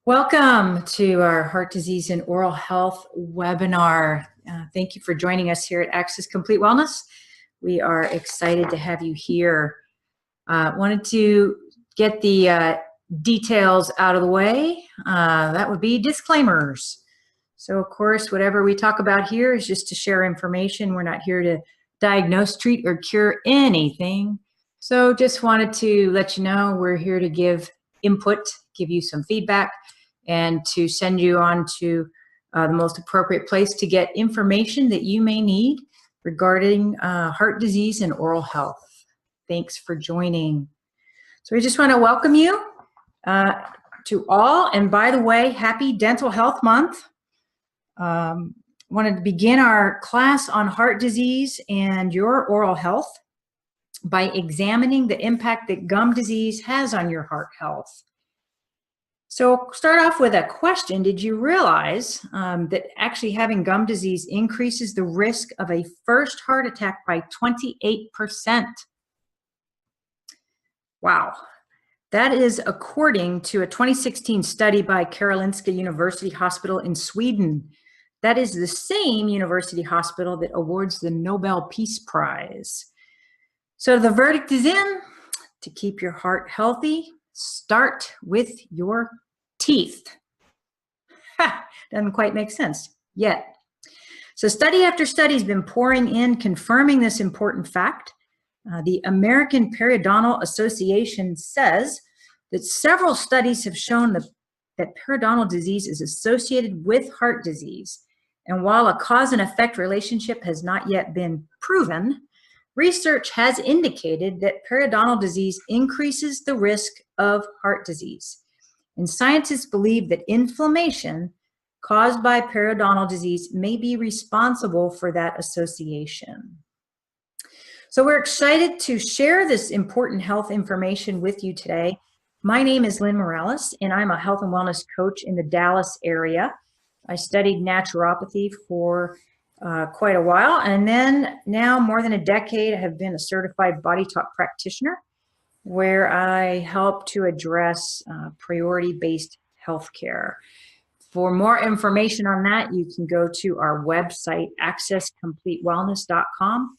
Welcome to our Heart Disease and Oral Health webinar. Thank you for joining us here at Access Complete Wellness. We are excited to have you here. Wanted to get the details out of the way. That would be disclaimers. So of course, whatever we talk about here is just to share information. We're not here to diagnose, treat, or cure anything. So just wanted to let you know we're here to give input, give you some feedback, and to send you on to the most appropriate place to get information that you may need regarding heart disease and oral health. Thanks for joining. So we just want to welcome you to all. And by the way, happy Dental Health Month. Wanted to begin our class on heart disease and your oral health by examining the impact that gum disease has on your heart health. So start off with a question. Did you realize that actually having gum disease increases the risk of a first heart attack by 28%? Wow. That is according to a 2016 study by Karolinska University Hospital in Sweden. That is the same university hospital that awards the Nobel Peace Prize. So the verdict is in: to keep your heart healthy, start with your teeth. Doesn't quite make sense yet. So study after study has been pouring in confirming this important fact. The American Periodontal Association says that several studies have shown that periodontal disease is associated with heart disease. And while a cause and effect relationship has not yet been proven, research has indicated that periodontal disease increases the risk of heart disease. And scientists believe that inflammation caused by periodontal disease may be responsible for that association. So we're excited to share this important health information with you today. My name is Lynn Morales, and I'm a health and wellness coach in the Dallas area. I studied naturopathy for quite a while, and then now more than a decade I have been a certified body talk practitioner, where I help to address priority-based healthcare. For more information on that, you can go to our website, accesscompletewellness.com.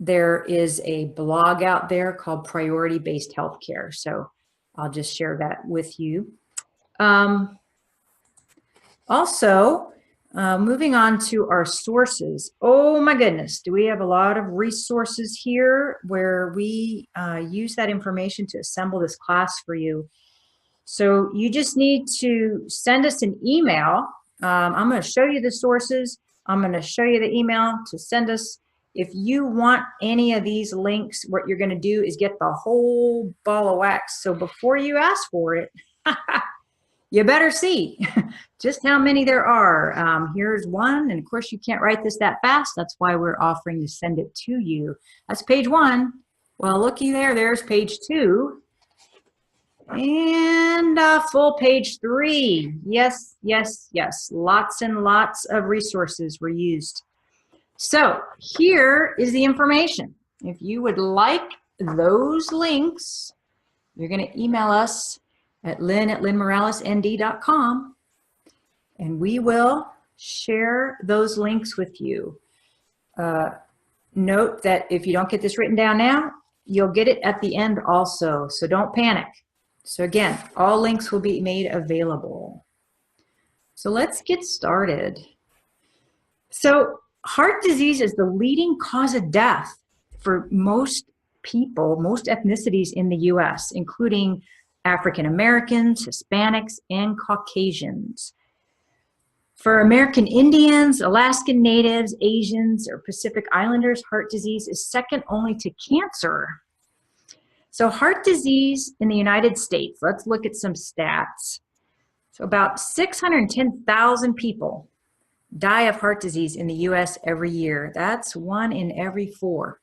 There is a blog out there called Priority-Based Healthcare, so I'll just share that with you. Also, moving on to our sources. Oh my goodness, do we have a lot of resources here where we use that information to assemble this class for you. So you just need to send us an email. I'm going to show you the sources. I'm going to show you the email to send us. If you want any of these links, what you're going to do is get the whole ball of wax. So before you ask for it, you better see just how many there are. Here's one, and of course you can't write this that fast. That's why we're offering to send it to you. That's page 1. Well, looky there, there's page 2. And full page 3. Yes, yes, yes. Lots and lots of resources were used. So here is the information. If you would like those links, you're going to email us at lynn@lynnmoralesnd.com, and we will share those links with you. Note that if you don't get this written down now, you'll get it at the end also, so don't panic. So again, all links will be made available. So let's get started. So heart disease is the leading cause of death for most people, most ethnicities in the US, including African Americans, Hispanics, and Caucasians. For American Indians, Alaskan Natives, Asians, or Pacific Islanders, heart disease is second only to cancer. So heart disease in the United States, let's look at some stats. So about 610,000 people die of heart disease in the US every year. That's 1 in every 4.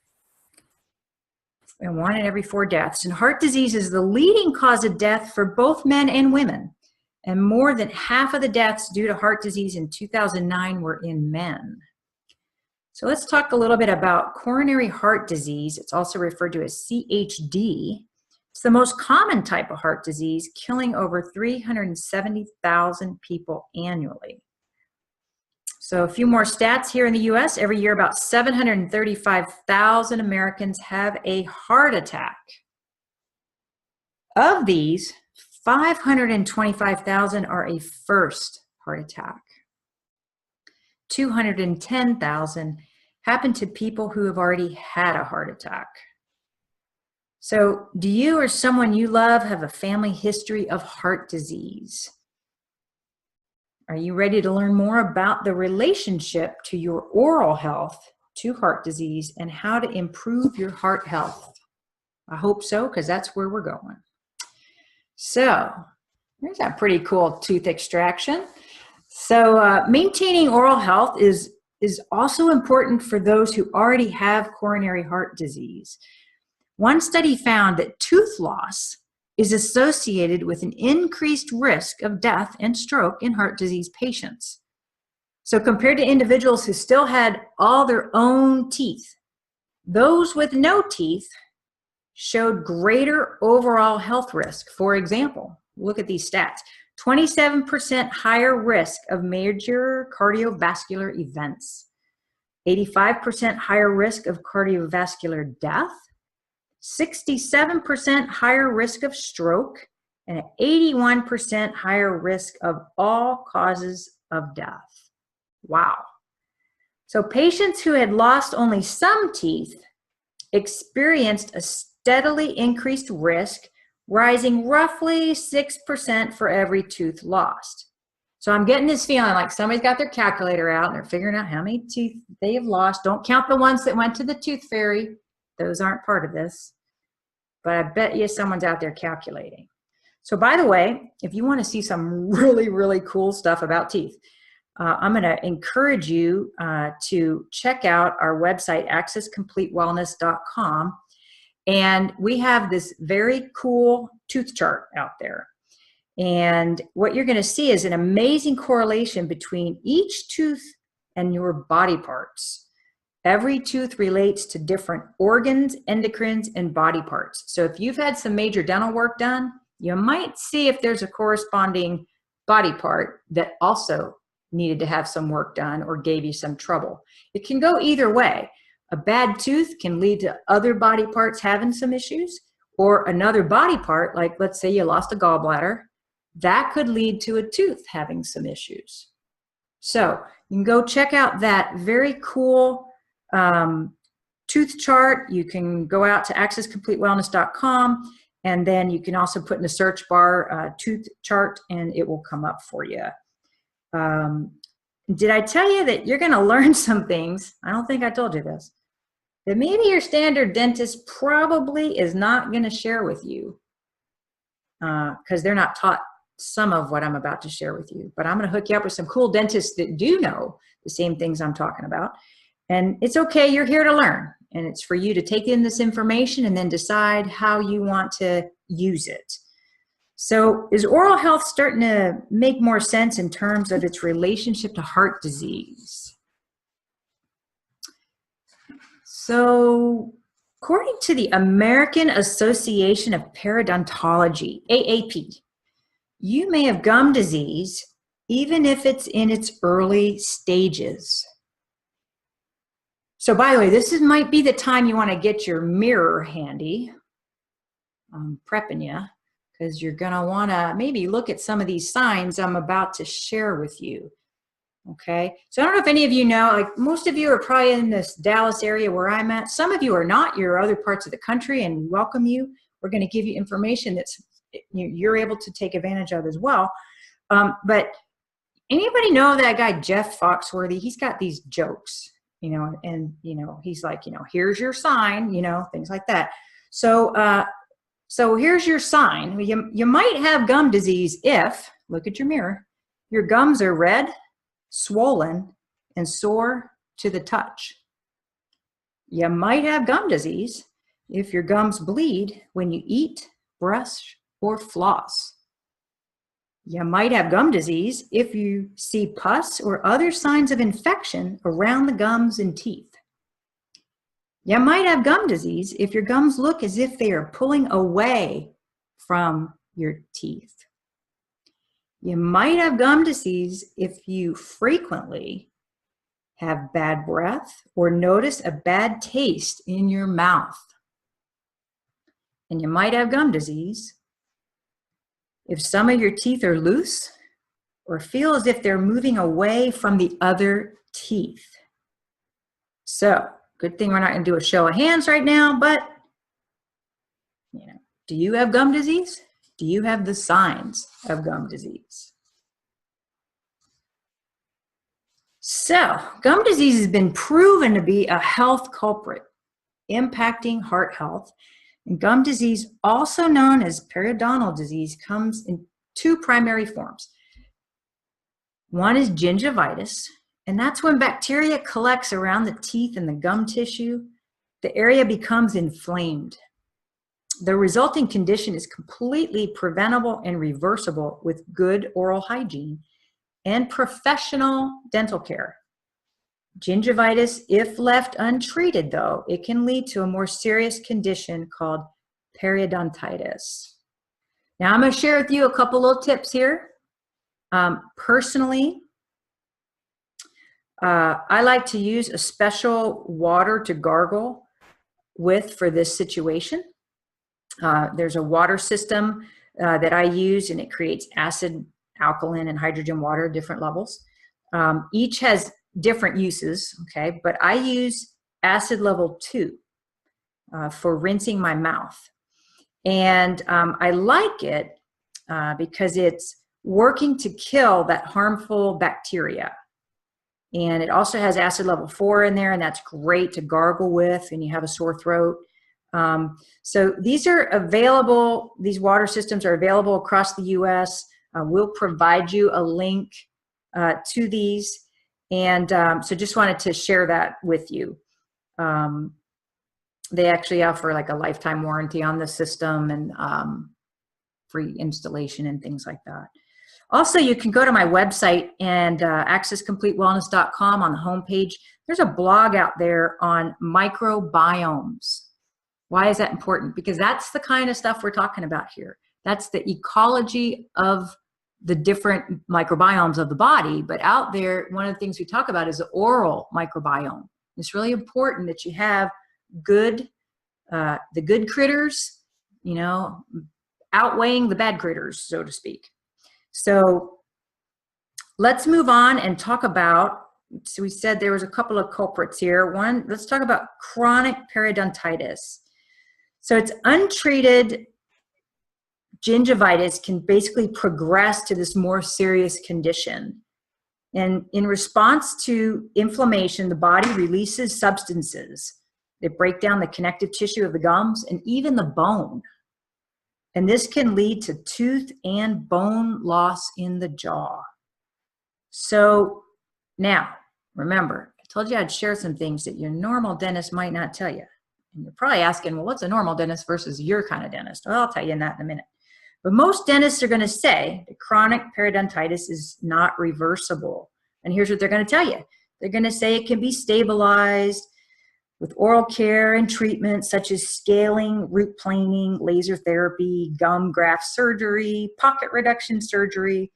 And 1 in every 4 deaths. And heart disease is the leading cause of death for both men and women. And more than half of the deaths due to heart disease in 2009 were in men. So let's talk a little bit about coronary heart disease. It's also referred to as CHD. It's the most common type of heart disease, killing over 370,000 people annually. So a few more stats here in the US. Every year, about 735,000 Americans have a heart attack. Of these, 525,000 are a first heart attack. 210,000 happen to people who have already had a heart attack. So do you or someone you love have a family history of heart disease? Are you ready to learn more about the relationship to your oral health to heart disease and how to improve your heart health? I hope so, because that's where we're going. So here's a pretty cool tooth extraction. So maintaining oral health is also important for those who already have coronary heart disease. One study found that tooth loss is associated with an increased risk of death and stroke in heart disease patients. So compared to individuals who still had all their own teeth, those with no teeth showed greater overall health risk. For example, look at these stats: 27% higher risk of major cardiovascular events, 85% higher risk of cardiovascular death, 67% higher risk of stroke, and an 81% higher risk of all causes of death. Wow. So patients who had lost only some teeth experienced a steadily increased risk, rising roughly 6% for every tooth lost. So I'm getting this feeling like somebody's got their calculator out and they're figuring out how many teeth they have lost. Don't count the ones that went to the tooth fairy. Those aren't part of this. But I bet you someone's out there calculating. So by the way, if you want to see some really, really cool stuff about teeth, I'm going to encourage you to check out our website, accesscompletewellness.com. And we have this very cool tooth chart out there. And what you're going to see is an amazing correlation between each tooth and your body parts. Every tooth relates to different organs, endocrines, and body parts. So if you've had some major dental work done, you might see if there's a corresponding body part that also needed to have some work done or gave you some trouble. It can go either way. A bad tooth can lead to other body parts having some issues, or another body part, like let's say you lost a gallbladder, that could lead to a tooth having some issues. So you can go check out that very cool tooth chart. You can go out to accesscompletewellness.com, and then you can also put in the search bar tooth chart and it will come up for you. Did I tell you that you're going to learn some things? I don't think I told you this. That maybe your standard dentist probably is not going to share with you because they're not taught some of what I'm about to share with you. But I'm going to hook you up with some cool dentists that do know the same things I'm talking about. And it's okay, you're here to learn. And it's for you to take in this information and then decide how you want to use it. So is oral health starting to make more sense in terms of its relationship to heart disease? So according to the American Association of Periodontology, AAP, you may have gum disease even if it's in its early stages. So by the way, this might be the time you want to get your mirror handy. I'm prepping you because you're going to want to maybe look at some of these signs I'm about to share with you. Okay, so I don't know if any of you know, like most of you are probably in this Dallas area where I'm at. Some of you are not. You're other parts of the country, and we welcome you. We're going to give you information that's you're able to take advantage of as well. But anybody know that guy Jeff Foxworthy? He's got these jokes, and he's like, here's your sign, things like that. So here's your sign. You might have gum disease if, look at your mirror, your gums are red, swollen, and sore to the touch. You might have gum disease if your gums bleed when you eat, brush, or floss. You might have gum disease if you see pus or other signs of infection around the gums and teeth. You might have gum disease if your gums look as if they are pulling away from your teeth. You might have gum disease if you frequently have bad breath or notice a bad taste in your mouth. And you might have gum disease if some of your teeth are loose or feel as if they're moving away from the other teeth. So, good thing we're not going to do a show of hands right now, but, do you have gum disease? Do you have the signs of gum disease? So, gum disease has been proven to be a health culprit, impacting heart health. And gum disease, also known as periodontal disease, comes in two primary forms. One is gingivitis, and that's when bacteria collects around the teeth and the gum tissue. The area becomes inflamed. The resulting condition is completely preventable and reversible with good oral hygiene and professional dental care. Gingivitis, if left untreated, though, it can lead to a more serious condition called periodontitis. Now, I'm going to share with you a couple little tips here. Personally, I like to use a special water to gargle with for this situation. There's a water system that I use, and it creates acid, alkaline, and hydrogen water, different levels. Each has different uses, okay? But I use acid level 2 for rinsing my mouth. And I like it because it's working to kill that harmful bacteria. And it also has acid level 4 in there, and that's great to gargle with when you have a sore throat. So these are available, these water systems are available across the US. We'll provide you a link to these. And so just wanted to share that with you. They actually offer like a lifetime warranty on the system and free installation and things like that. Also, you can go to my website and accesscompletewellness.com on the homepage. There's a blog out there on microbiomes. Why is that important? Because that's the kind of stuff we're talking about here. That's the ecology of the different microbiomes of the body. But out there, one of the things we talk about is the oral microbiome. It's really important that you have good, the good critters, outweighing the bad critters, so to speak. So let's move on and talk about, so we said there was a couple of culprits here. One, let's talk about chronic periodontitis. So it's untreated gingivitis can basically progress to this more serious condition. And in response to inflammation, the body releases substances that break down the connective tissue of the gums and even the bone. And this can lead to tooth and bone loss in the jaw. So now, remember, I told you I'd share some things that your normal dentist might not tell you. And you're probably asking, well, what's a normal dentist versus your kind of dentist? Well, I'll tell you that in a minute. But most dentists are going to say that chronic periodontitis is not reversible. And here's what they're going to tell you. They're going to say it can be stabilized with oral care and treatment such as scaling, root planing, laser therapy, gum graft surgery, pocket reduction surgery.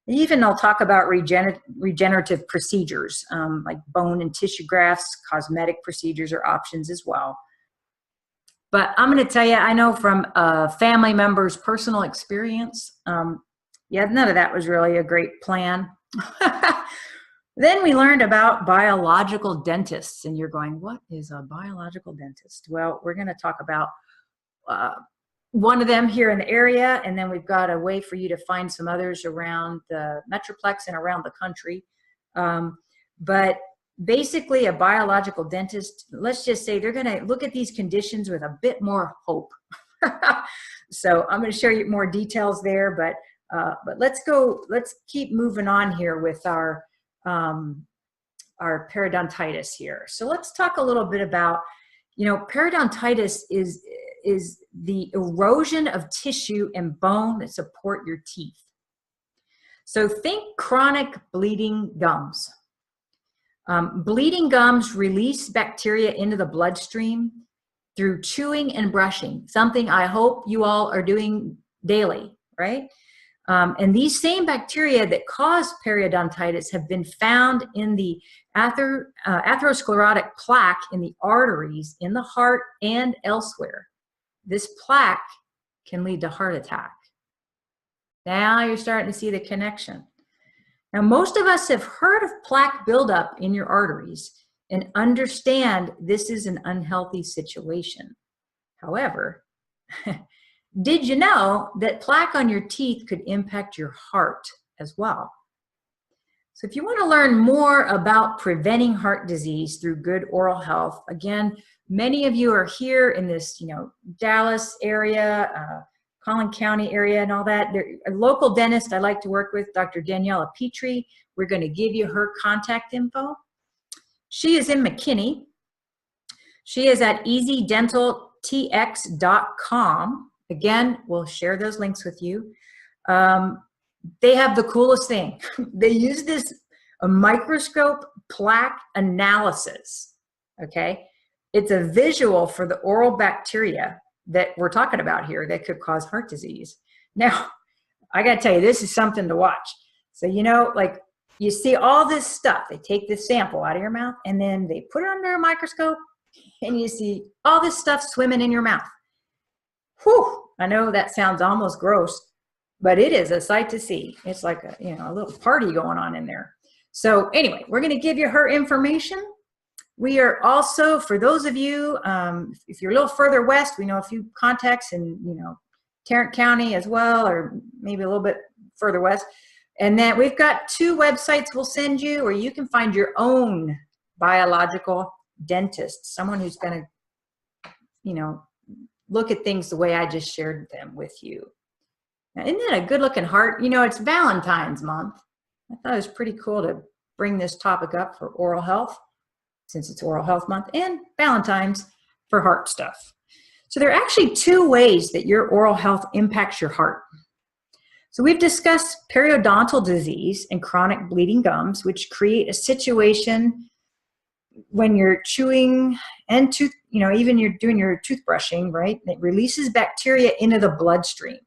Even they'll talk about regenerative procedures like bone and tissue grafts, cosmetic procedures are options as well. But I'm going to tell you, I know from a family member's personal experience, yeah, none of that was really a great plan. Then we learned about biological dentists, and you're going, what is a biological dentist? Well, we're going to talk about one of them here in the area, and then we've got a way for you to find some others around the Metroplex and around the country. But basically, a biological dentist, let's just say they're going to look at these conditions with a bit more hope. So I'm going to share you more details there, but let's keep moving on here with our periodontitis here. So let's talk a little bit about, periodontitis is the erosion of tissue and bone that support your teeth. So think chronic bleeding gums. Bleeding gums release bacteria into the bloodstream, through chewing and brushing, something I hope you all are doing daily, right? And these same bacteria that cause periodontitis have been found in the atherosclerotic plaque in the arteries, in the heart, and elsewhere. This plaque can lead to heart attack. Now you're starting to see the connection. Now, most of us have heard of plaque buildup in your arteries and understand this is an unhealthy situation. However, did you know that plaque on your teeth could impact your heart as well? So if you want to learn more about preventing heart disease through good oral health, again, many of you are here in this, Dallas area, Collin County area and all that. A local dentist I like to work with, Dr. Daniela Petrie. We're going to give you her contact info. She is in McKinney. She is at easydentaltx.com. Again, we'll share those links with you. They have the coolest thing. They use a microscope plaque analysis, okay? It's a visual for the oral bacteria that we're talking about here that could cause heart disease. Now, I gotta tell you, this is something to watch. So, like you see all this stuff, they take this sample out of your mouth and then they put it under a microscope and you see all this stuff swimming in your mouth. Whew, I know that sounds almost gross, but it is a sight to see. It's like a little party going on in there. So anyway, we're gonna give you her information. We are also, for those of you, if you're a little further west, we know a few contacts in, Tarrant County as well, or maybe a little bit further west. And then we've got 2 websites we'll send you where you can find your own biological dentist, someone who's going to, look at things the way I just shared them with you. Now, isn't that a good looking heart? It's Valentine's month. I thought it was pretty cool to bring this topic up for oral health, since it's Oral Health Month, and Valentine's for heart stuff. So there are actually 2 ways that your oral health impacts your heart. So we've discussed periodontal disease and chronic bleeding gums, which create a situation when you're chewing and even you're doing your toothbrushing, right? It releases bacteria into the bloodstream.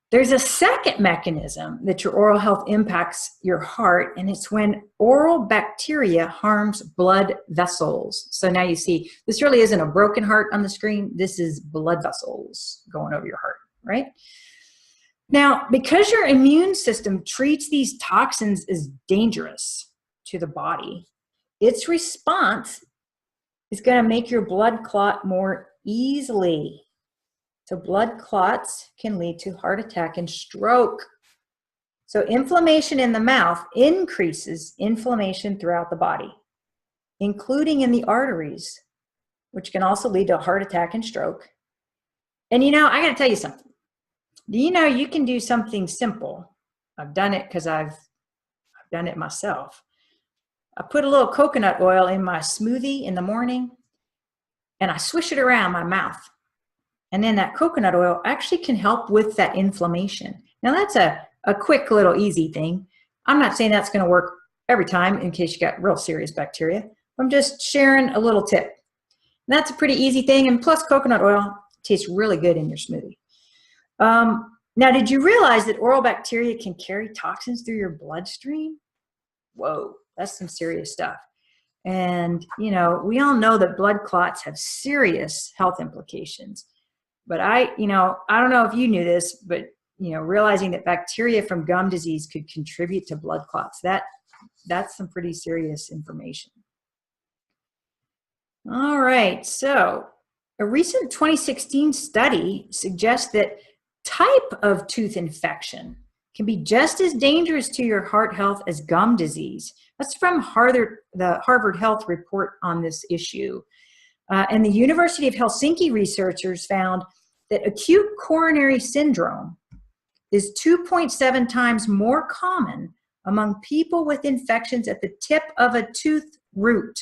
There's a second mechanism that your oral health impacts your heart, and it's when oral bacteria harms blood vessels. So now you see, this really isn't a broken heart on the screen. This is blood vessels going over your heart, right? Now, because your immune system treats these toxins as dangerous to the body, its response is going to make your blood clot more easily. So blood clots can lead to heart attack and stroke. So inflammation in the mouth increases inflammation throughout the body, including in the arteries, which can also lead to a heart attack and stroke. And I got to tell you something. Do you know you can do something simple? I've done it because I've done it myself. I put a little coconut oil in my smoothie in the morning and I swish it around my mouth. And then that coconut oil actually can help with that inflammation. Now that's a quick little easy thing. I'm not saying that's going to work every time in case you got real serious bacteria. I'm just sharing a little tip. And that's a pretty easy thing. And plus coconut oil tastes really good in your smoothie. Now, did you realize that oral bacteria can carry toxins through your bloodstream? Whoa, that's some serious stuff. And, we all know that blood clots have serious health implications. But I don't know if you knew this, but, realizing that bacteria from gum disease could contribute to blood clots, that's some pretty serious information. All right, so a recent 2016 study suggests that type of tooth infection can be just as dangerous to your heart health as gum disease. That's from the Harvard Health report on this issue. And the University of Helsinki researchers found that acute coronary syndrome is 2.7 times more common among people with infections at the tip of a tooth root,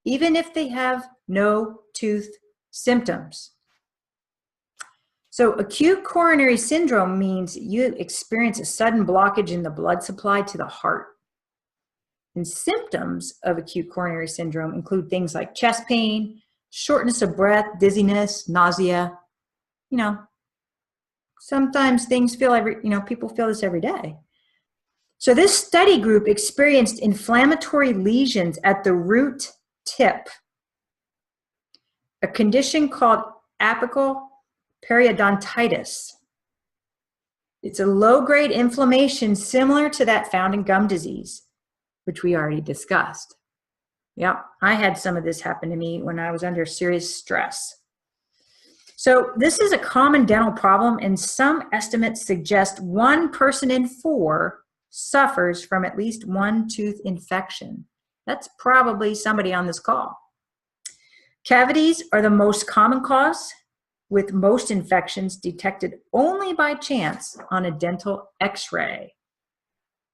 even if they have no tooth symptoms. So acute coronary syndrome means you experience a sudden blockage in the blood supply to the heart. And symptoms of acute coronary syndrome include things like chest pain, shortness of breath, dizziness, nausea. You know, sometimes things feel people feel this every day. So this study group experienced inflammatory lesions at the root tip, a condition called apical periodontitis. It's a low-grade inflammation similar to that found in gum disease, which we already discussed. Yep, I had some of this happen to me when I was under serious stress. So this is a common dental problem, and some estimates suggest 1 person in 4 suffers from at least one tooth infection. That's probably somebody on this call. Cavities are the most common cause, with most infections detected only by chance on a dental x-ray.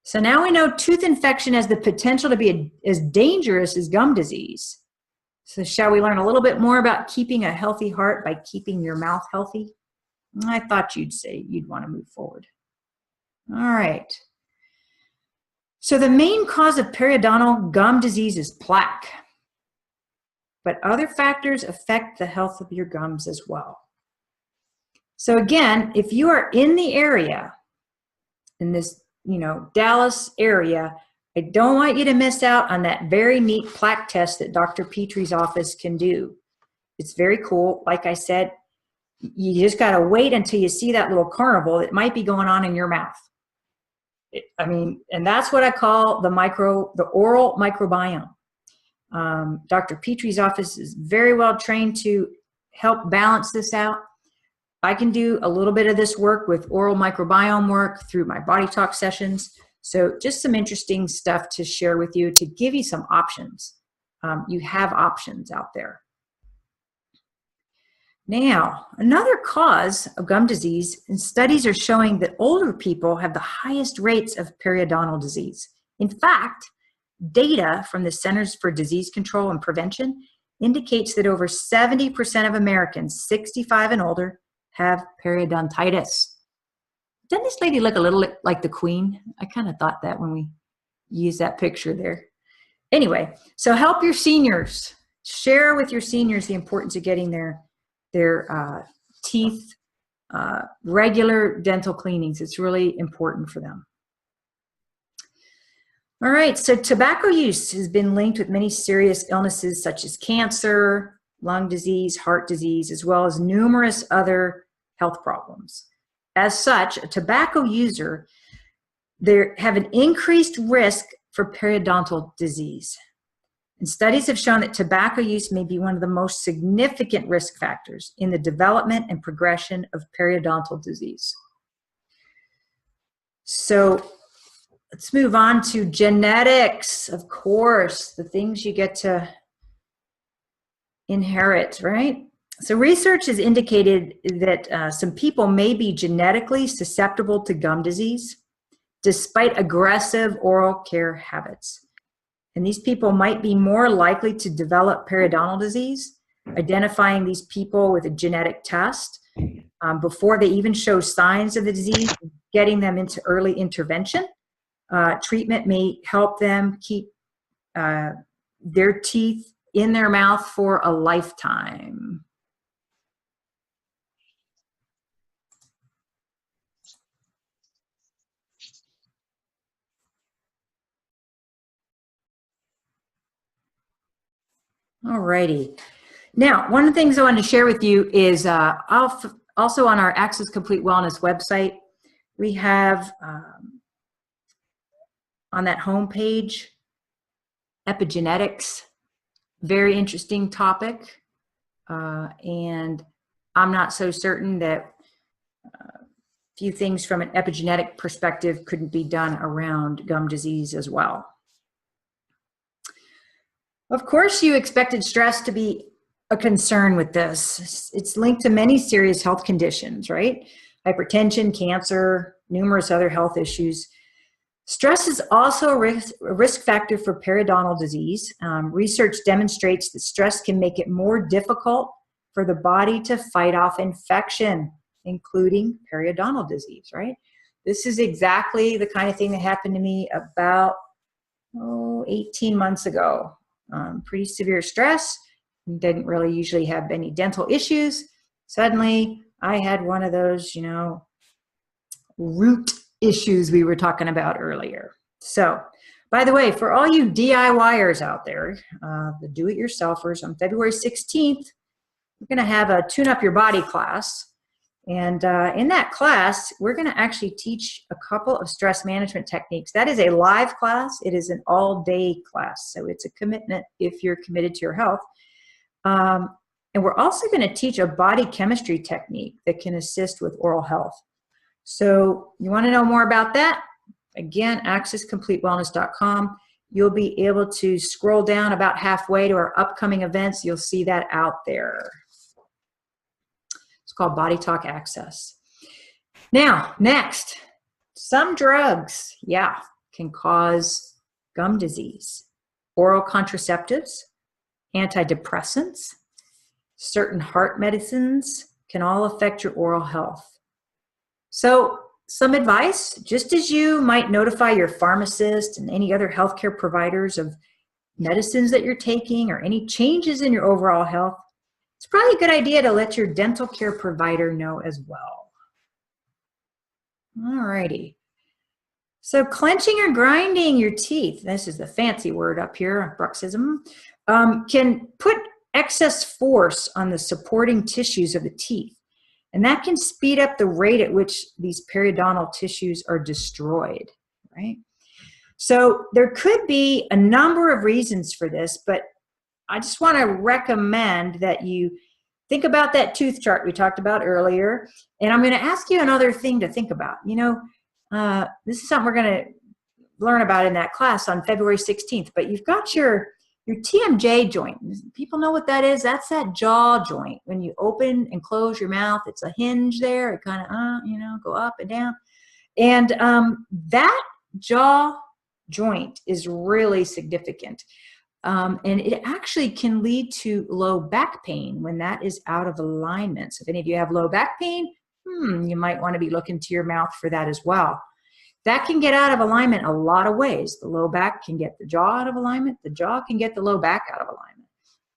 So now we know tooth infection has the potential to be as dangerous as gum disease. So shall we learn a little bit more about keeping a healthy heart by keeping your mouth healthy? I thought you'd say you'd want to move forward. All right. So the main cause of periodontal gum disease is plaque, but other factors affect the health of your gums as well. So again, if you are in the area, in this, Dallas area, I don't want you to miss out on that very neat plaque test that Dr. Petrie's office can do. It's very cool. Like I said, you just got to wait until you see that little carnival that might be going on in your mouth. And that's what I call the oral microbiome. Dr. Petrie's office is very well trained to help balance this out. I can do a little bit of this work with oral microbiome work through my body talk sessions. So just some interesting stuff to share with you to give you some options. You have options out there. Now, another cause of gum disease, and studies are showing that older people have the highest rates of periodontal disease. In fact, data from the Centers for Disease Control and Prevention indicates that over 70% of Americans 65 and older have periodontitis. Doesn't this lady look a little like the Queen? I kind of thought that when we used that picture there. Anyway, so help your seniors. Share with your seniors the importance of getting their teeth, regular dental cleanings. It's really important for them. All right, so tobacco use has been linked with many serious illnesses such as cancer, lung disease, heart disease, as well as numerous other health problems. As such, a tobacco user, they have an increased risk for periodontal disease. And studies have shown that tobacco use may be one of the most significant risk factors in the development and progression of periodontal disease. So let's move on to genetics, of course, the things you get to inherit, right? So research has indicated that some people may be genetically susceptible to gum disease despite aggressive oral care habits. And these people might be more likely to develop periodontal disease, identifying these people with a genetic test before they even show signs of the disease, getting them into early intervention. Treatment may help them keep their teeth in their mouth for a lifetime. Alrighty. Now, one of the things I wanted to share with you is also on our Access Complete Wellness website, we have on that homepage, epigenetics, very interesting topic. And I'm not so certain that a few things from an epigenetic perspective couldn't be done around gum disease as well. Of course, you expected stress to be a concern with this. It's linked to many serious health conditions, right? Hypertension, cancer, numerous other health issues. Stress is also a risk factor for periodontal disease. Research demonstrates that stress can make it more difficult for the body to fight off infection, including periodontal disease, right? This is exactly the kind of thing that happened to me about 18 months ago. Pretty severe stress, didn't really usually have any dental issues. Suddenly, I had one of those, root issues we were talking about earlier. So, by the way, for all you DIYers out there, the do-it-yourselfers, on February 16th, we're going to have a Tune Up Your Body class. And in that class, we're going to actually teach a couple of stress management techniques. That is a live class. It is an all-day class. So it's a commitment if you're committed to your health. And we're also going to teach a body chemistry technique that can assist with oral health. So you want to know more about that? Again, accesscompletewellness.com. You'll be able to scroll down about halfway to our upcoming events. You'll see that out there. It's called Body Talk Access. Now, next, some drugs, can cause gum disease. Oral contraceptives, antidepressants, certain heart medicines can all affect your oral health. So, some advice, just as you might notify your pharmacist and any other healthcare providers of medicines that you're taking or any changes in your overall health, it's probably a good idea to let your dental care provider know as well. All righty. So clenching or grinding your teeth, this is the fancy word up here, bruxism, can put excess force on the supporting tissues of the teeth. And that can speed up the rate at which these periodontal tissues are destroyed, right? So there could be a number of reasons for this, but I just want to recommend that you think about that tooth chart we talked about earlier. And I'm going to ask you another thing to think about. This is something we're going to learn about in that class on February 16th, but you've got your TMJ joint. People know what that is. That's that jaw joint. When you open and close your mouth, it's a hinge there. It kind of, go up and down. And that jaw joint is really significant. And it actually can lead to low back pain when that is out of alignment. So if any of you have low back pain, you might want to be looking to your mouth for that as well. That can get out of alignment a lot of ways. The low back can get the jaw out of alignment. The jaw can get the low back out of alignment.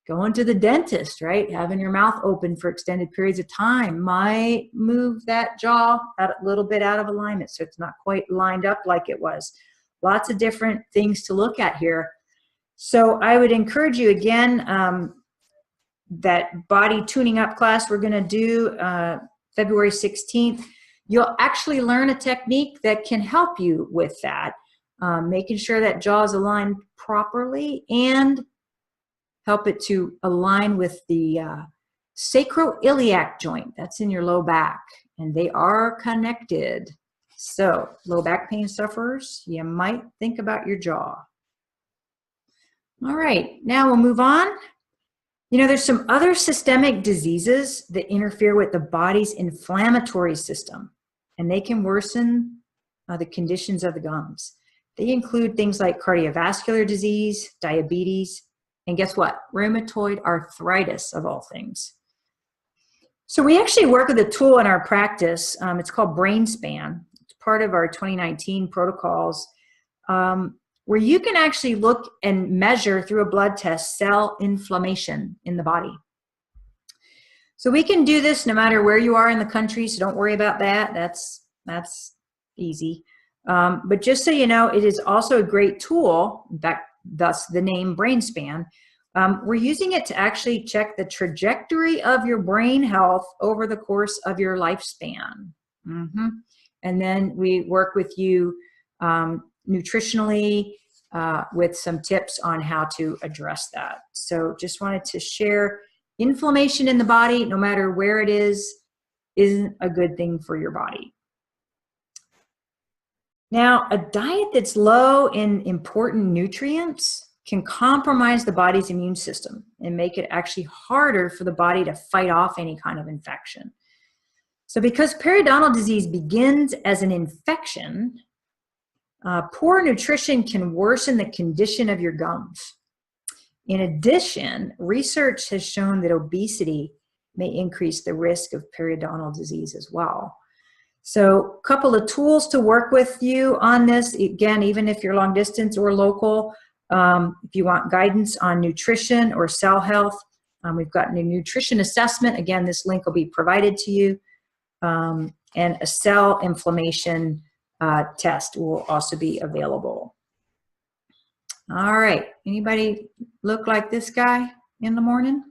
Going to the dentist, right? Having your mouth open for extended periods of time might move that jaw a little bit out of alignment, so it's not quite lined up like it was. Lots of different things to look at here. So I would encourage you again, that body tuning up class we're going to do February 16th. You'll actually learn a technique that can help you with that, making sure that jaw is aligned properly and help it to align with the sacroiliac joint that's in your low back, and they are connected. So low back pain sufferers, you might think about your jaw. All right, now we'll move on. There's some other systemic diseases that interfere with the body's inflammatory system, and they can worsen the conditions of the gums. They include things like cardiovascular disease, diabetes, and guess what? Rheumatoid arthritis, of all things. So we actually work with a tool in our practice. It's called BrainSpan. It's part of our 2019 protocols, where you can actually look and measure through a blood test cell inflammation in the body. So we can do this no matter where you are in the country, so don't worry about that. That's easy. But just so you know, it is also a great tool, in fact, thus the name BrainSpan. We're using it to actually check the trajectory of your brain health over the course of your lifespan. And then we work with you nutritionally with some tips on how to address that. So just wanted to share, inflammation in the body, no matter where it is, isn't a good thing for your body. Now, a diet that's low in important nutrients can compromise the body's immune system and make it actually harder for the body to fight off any kind of infection. So because periodontal disease begins as an infection, poor nutrition can worsen the condition of your gums. In addition, research has shown that obesity may increase the risk of periodontal disease as well. So a couple of tools to work with you on this. Again, even if you're long distance or local, if you want guidance on nutrition or cell health, We've got a nutrition assessment. Again, this link will be provided to you. And a cell inflammation test will also be available. All right, anybody look like this guy in the morning?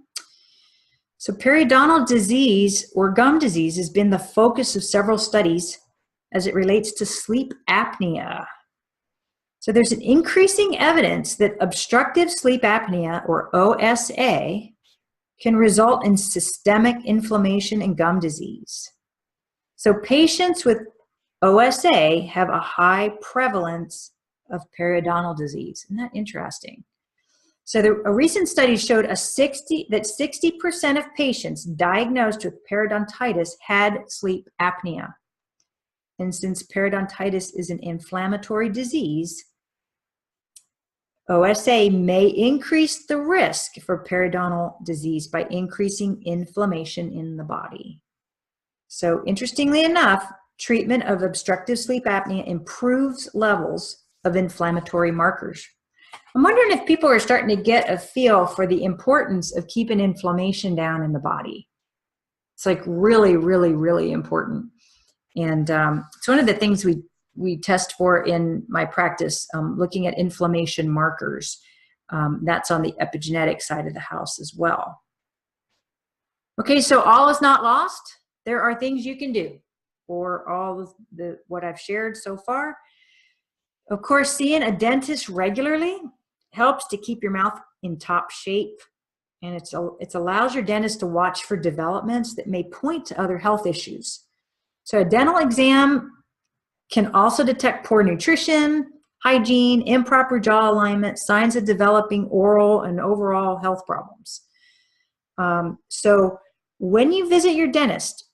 So periodontal disease or gum disease has been the focus of several studies as it relates to sleep apnea. So there's an increasing evidence that obstructive sleep apnea, or OSA, can result in systemic inflammation and gum disease. So patients with OSA have a high prevalence of periodontal disease. Isn't that interesting? So a recent study showed that 60% of patients diagnosed with periodontitis had sleep apnea. And since periodontitis is an inflammatory disease, OSA may increase the risk for periodontal disease by increasing inflammation in the body. So interestingly enough, treatment of obstructive sleep apnea improves levels of inflammatory markers. I'm wondering if people are starting to get a feel for the importance of keeping inflammation down in the body. It's like really, really, really important. And it's one of the things we test for in my practice, looking at inflammation markers. That's on the epigenetic side of the house as well. Okay, so all is not lost. There are things you can do for all of what I've shared so far. Of course, seeing a dentist regularly helps to keep your mouth in top shape, and it allows your dentist to watch for developments that may point to other health issues. So a dental exam can also detect poor nutrition, hygiene, improper jaw alignment, signs of developing oral and overall health problems. So when you visit your dentist,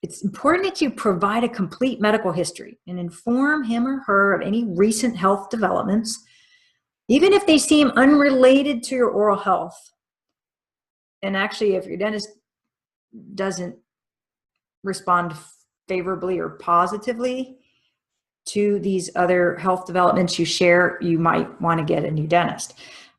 it's important that you provide a complete medical history and inform him or her of any recent health developments, even if they seem unrelated to your oral health. And actually, if your dentist doesn't respond favorably or positively to these other health developments you share, you might want to get a new dentist,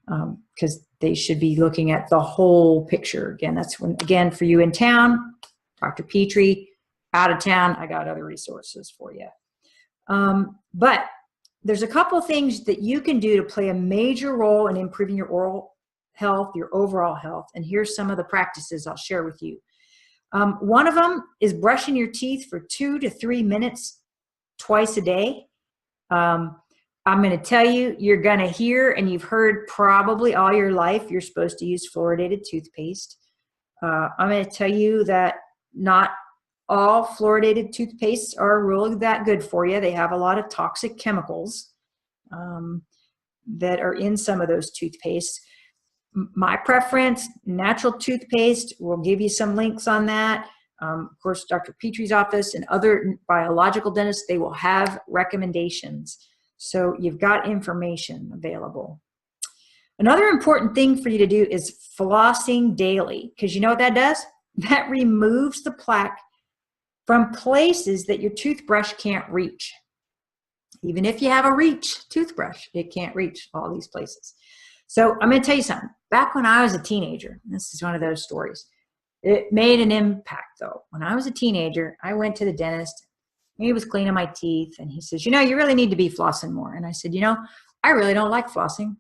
because they should be looking at the whole picture. Again, that's again, for you in town, Dr. Petrie. Out of town, I got other resources for you. But there's a couple things that you can do to play a major role in improving your oral health, your overall health. And here's some of the practices I'll share with you. One of them is brushing your teeth for 2 to 3 minutes twice a day. I'm going to tell you, you're going to hear, and you've heard probably all your life, you're supposed to use fluoridated toothpaste. I'm going to tell you that not all fluoridated toothpastes are really that good for you. They have a lot of toxic chemicals that are in some of those toothpastes. My preference, natural toothpaste. We'll give you some links on that. Of course, Dr. Petrie's office and other biological dentists, they will have recommendations. So you've got information available. Another important thing for you to do is flossing daily, because you know what that does? That removes the plaque from places that your toothbrush can't reach. Even if you have a reach toothbrush, it can't reach all these places. So I'm going to tell you something. Back when I was a teenager, this is one of those stories. It made an impact, though. When I was a teenager, I went to the dentist. He was cleaning my teeth, and he says, you know, you really need to be flossing more. And I said, you know, I really don't like flossing.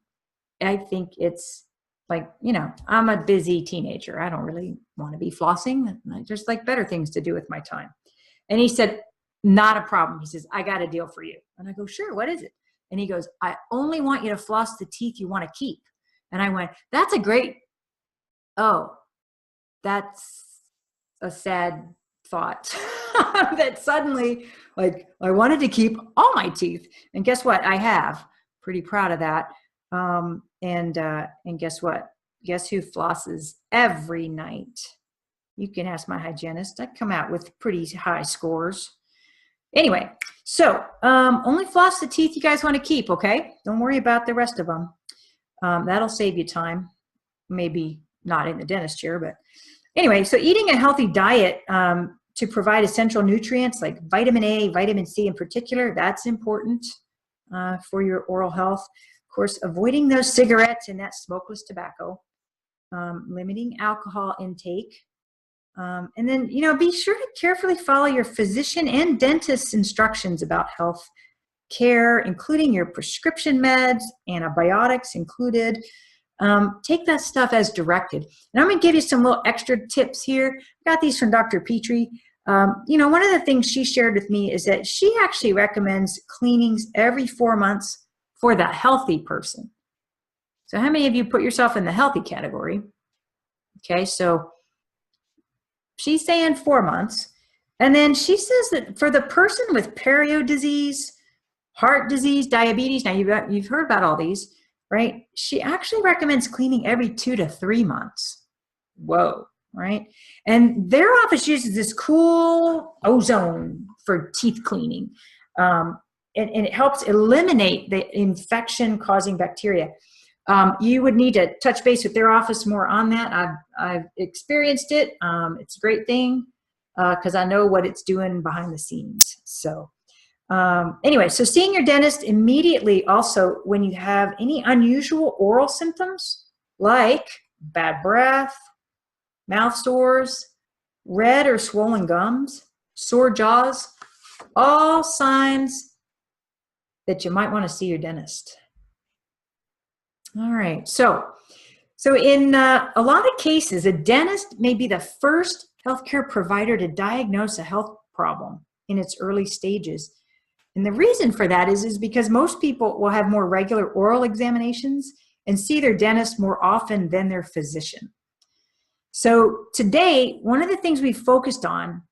I think it's like, you know, I'm a busy teenager. I don't really want to be flossing. I just like better things to do with my time. And he said, not a problem. He says, I got a deal for you. And I go, sure, what is it? And he goes, I only want you to floss the teeth you want to keep. And I went, that's a great, oh, that's a sad thought. That suddenly, like, I wanted to keep all my teeth. And guess what? I have. Pretty proud of that. And guess what? Guess who flosses every night? You can ask my hygienist. I come out with pretty high scores. Anyway, so only floss the teeth you guys want to keep, okay? Don't worry about the rest of them. That'll save you time. Maybe not in the dentist chair, but anyway, so eating a healthy diet to provide essential nutrients like vitamin A, vitamin C in particular, that's important for your oral health. Of course, avoiding those cigarettes and that smokeless tobacco. limiting alcohol intake. And then, be sure to carefully follow your physician and dentist's instructions about health care, including your prescription meds, antibiotics included. Take that stuff as directed. And I'm going to give you some little extra tips here. I got these from Dr. Petrie. One of the things she shared with me is that she actually recommends cleanings every 4 months for the healthy person. So how many of you put yourself in the healthy category? Okay, so she's saying 4 months. And then she says that for the person with perio disease, heart disease, diabetes, now you've heard about all these, right? She actually recommends cleaning every 2 to 3 months. Whoa, right? And their office uses this cool ozone for teeth cleaning. And it helps eliminate the infection-causing bacteria. You would need to touch base with their office more on that. I've experienced it. It's a great thing because I know what it's doing behind the scenes. So anyway, so seeing your dentist immediately also when you have any unusual oral symptoms like bad breath, mouth sores, red or swollen gums, sore jaws, all signs that you might want to see your dentist. All right, so in a lot of cases, a dentist may be the first healthcare provider to diagnose a health problem in its early stages. And the reason for that is because most people will have more regular oral examinations and see their dentist more often than their physician. So today, one of the things we focused on,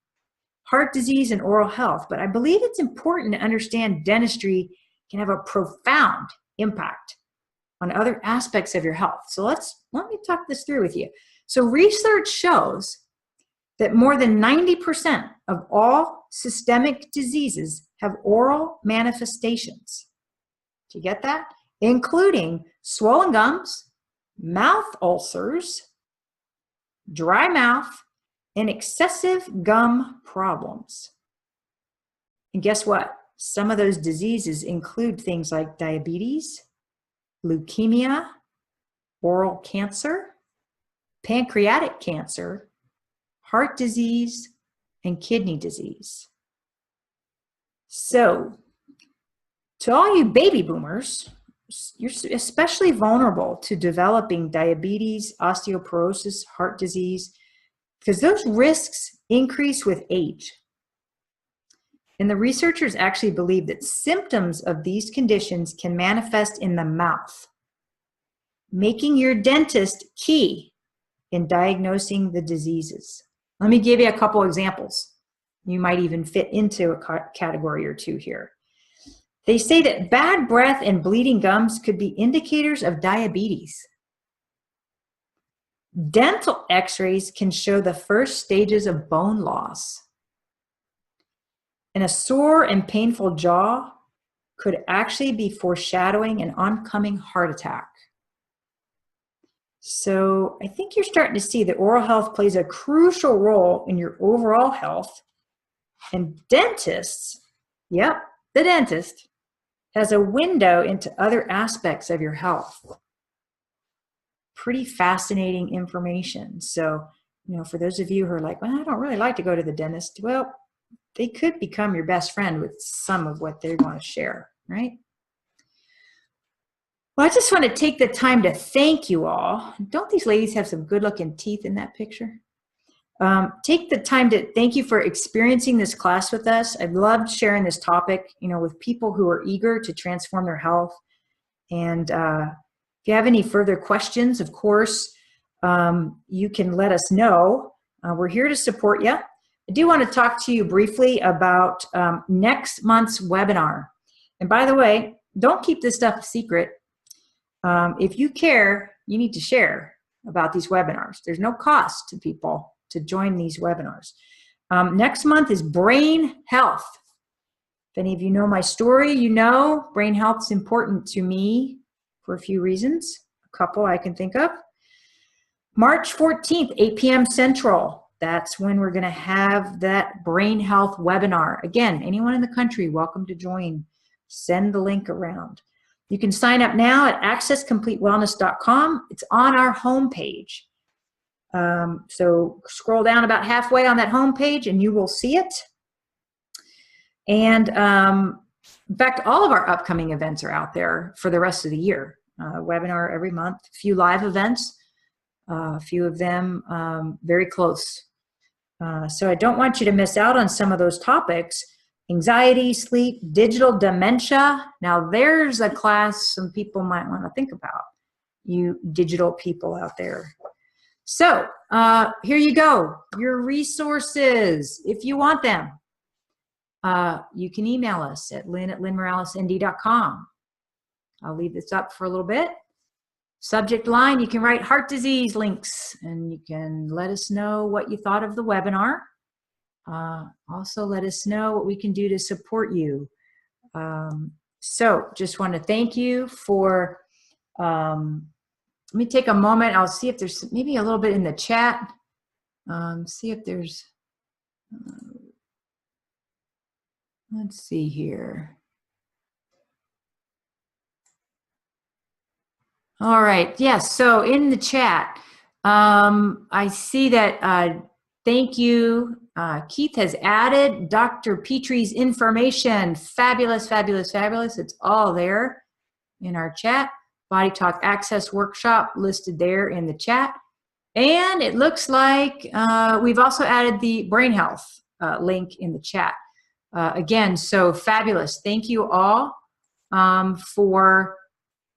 heart disease and oral health, but I believe it's important to understand dentistry can have a profound impact on other aspects of your health. So let me talk this through with you. So research shows that more than 90% of all systemic diseases have oral manifestations. Do you get that? Including swollen gums, mouth ulcers, dry mouth, and excessive gum problems. And guess what? Some of those diseases include things like diabetes, leukemia, oral cancer, pancreatic cancer, heart disease, and kidney disease. So, to all you baby boomers, you're especially vulnerable to developing diabetes, osteoporosis, heart disease, because those risks increase with age. And the researchers actually believe that symptoms of these conditions can manifest in the mouth, making your dentist key in diagnosing the diseases. Let me give you a couple examples. You might even fit into a category or two here. They say that bad breath and bleeding gums could be indicators of diabetes. Dental x-rays can show the first stages of bone loss. And a sore and painful jaw could actually be foreshadowing an oncoming heart attack. So I think you're starting to see that oral health plays a crucial role in your overall health. And dentists, yep, the dentist, has a window into other aspects of your health. Pretty fascinating information. So, for those of you who are like, well, I don't really like to go to the dentist, well, they could become your best friend with some of what they want to share, right? Well, I just want to take the time to thank you all. Don't these ladies have some good looking teeth in that picture? Take the time to thank you for experiencing this class with us. I've loved sharing this topic, with people who are eager to transform their health. And if you have any further questions, of course, you can let us know. We're here to support you. I do want to talk to you briefly about next month's webinar. And by the way, don't keep this stuff a secret. If you care, you need to share about these webinars. There's no cost to people to join these webinars. Next month is brain health. If any of you know my story, brain health is important to me for a few reasons. A couple I can think of. March 14th, 8 p.m. Central. That's when we're going to have that brain health webinar. Again, anyone in the country, welcome to join. Send the link around. You can sign up now at accesscompletewellness.com. It's on our homepage. So scroll down about halfway on that homepage and you will see it. And in fact, all of our upcoming events are out there for the rest of the year. Webinar every month, a few live events, a few of them very close. So I don't want you to miss out on some of those topics. Anxiety, sleep, digital dementia. Now there's a class some people might want to think about, you digital people out there. So here you go, your resources. If you want them, you can email us at lynn@lynnmoralesnd.com. I'll leave this up for a little bit. Subject line, you can write heart disease links, and you can let us know what you thought of the webinar. Also let us know what we can do to support you. So just want to thank you for, let me take a moment. I'll see if there's maybe a little bit in the chat. See if there's, let's see here. All right, yes, so in the chat, I see that, thank you, Keith has added Dr. Petrie's information. Fabulous, fabulous, fabulous. It's all there in our chat. Body Talk Access Workshop listed there in the chat. And it looks like we've also added the brain health link in the chat. Again, so fabulous. Thank you all for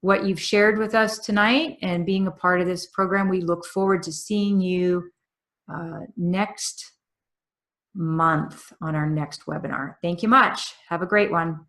what you've shared with us tonight and being a part of this program. We look forward to seeing you next month on our next webinar. Thank you much. Have a great one.